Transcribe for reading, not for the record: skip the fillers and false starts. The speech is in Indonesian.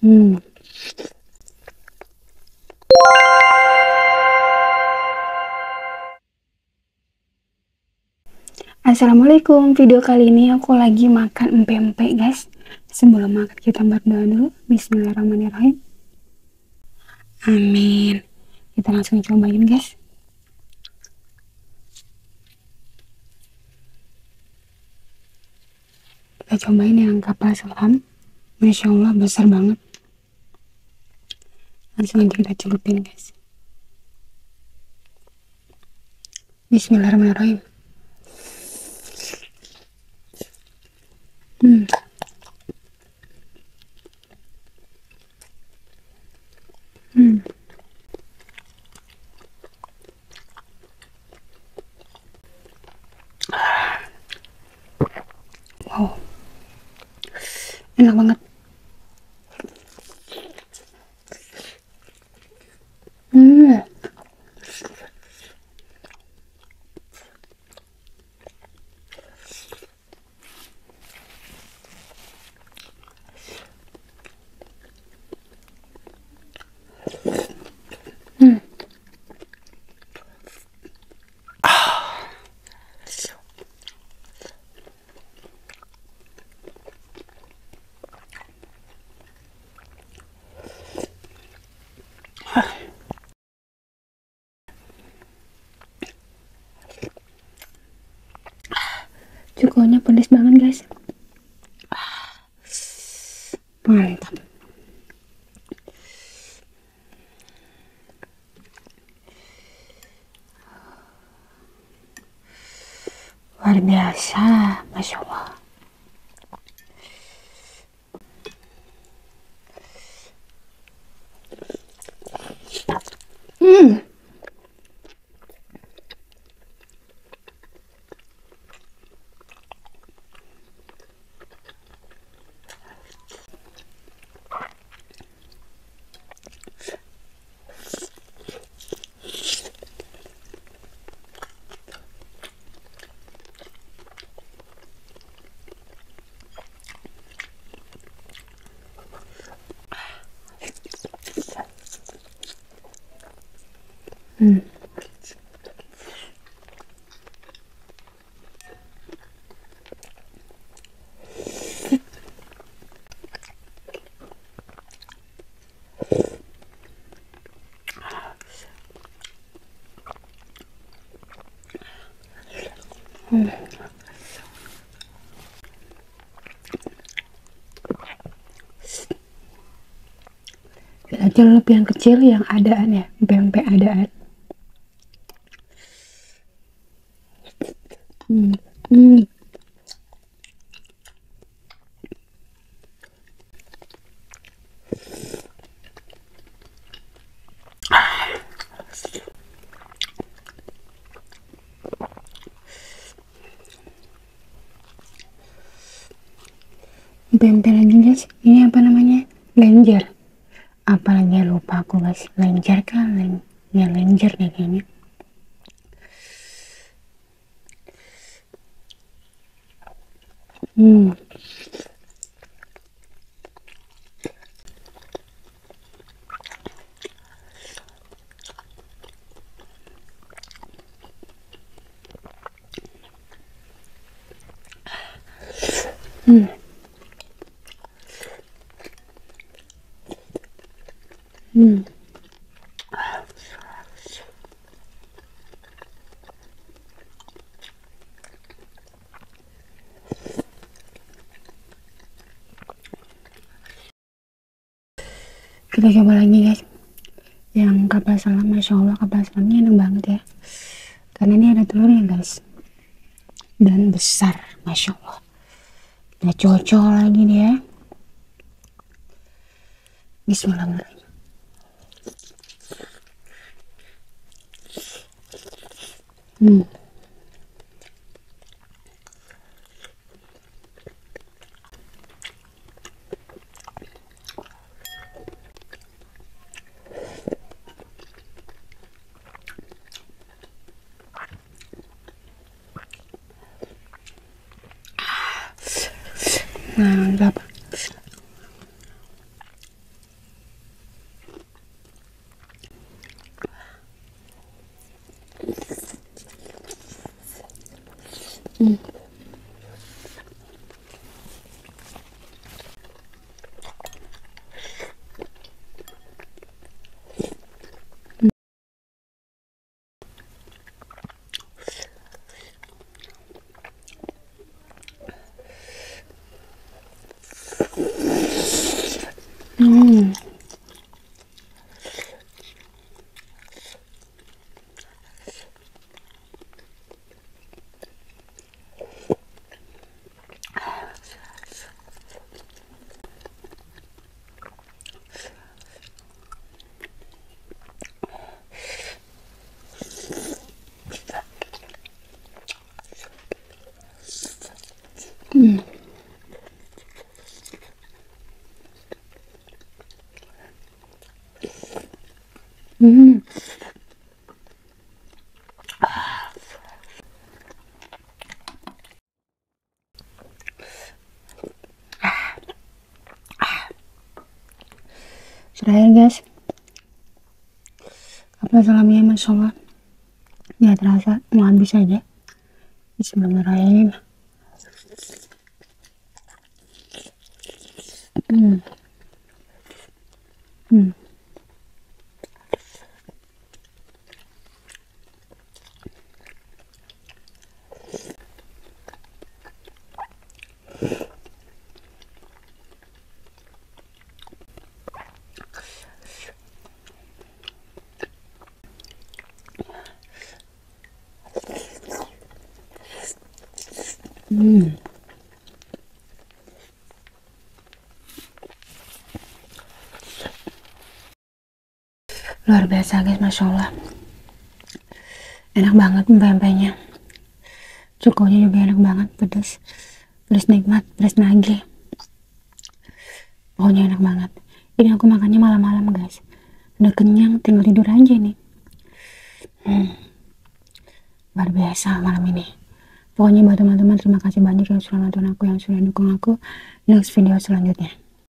Hmm. Assalamualaikum, video kali ini aku lagi makan empek-empek guys. Sebelum makan kita berdoa dulu. Bismillahirrahmanirrahim. Amin. Kita langsung cobain guys. Kita cobain yang kapal selam. Masya Allah besar banget. Langsung aja kita celupin guys. Bismillahirrahmanirrahim. Hmm. Hmm. Wow. Enak banget. Hmm. Hmm. Cukonya pedes banget guys. Mantap. Luar biasa, Masya Allah. Hmm. Hmm. Hmm. Kita celup yang kecil yang adaan ya, pempek adaan. Hmm. Hmm. Pempek lagi guys, ini apa namanya? Lenjer. Apalagi lupa aku guys, lenjer kan? Ya lenjer deh kayaknya. Hmm. Hmm. Hmm. Kita coba lagi guys. Yang kapal selam, Masya Allah kapal selamnya enak banget ya. Karena ini ada telurnya guys. Dan besar, Masya Allah. Udah cocok lagi nih ya. Bismillahirrahmanirrahim. Hmm. Nah, berapa? Hmm. Hmm. Hmm. Hmm. Terakhir guys, kapal selamnya masya Allah nggak terasa mau habis aja. Bismillahirrahmanirrahim. Hmm. Hmm. Hmm. Luar biasa guys, masya Allah, enak banget pempeknya, cukonya juga enak banget, pedas pedas nikmat, pedas nagih, pokoknya enak banget. Ini aku makannya malam-malam guys, udah kenyang tinggal tidur aja nih. Luar biasa malam ini. Pokoknya buat teman-teman terima kasih banyak yang sudah nonton aku, yang sudah dukung aku. Next video selanjutnya.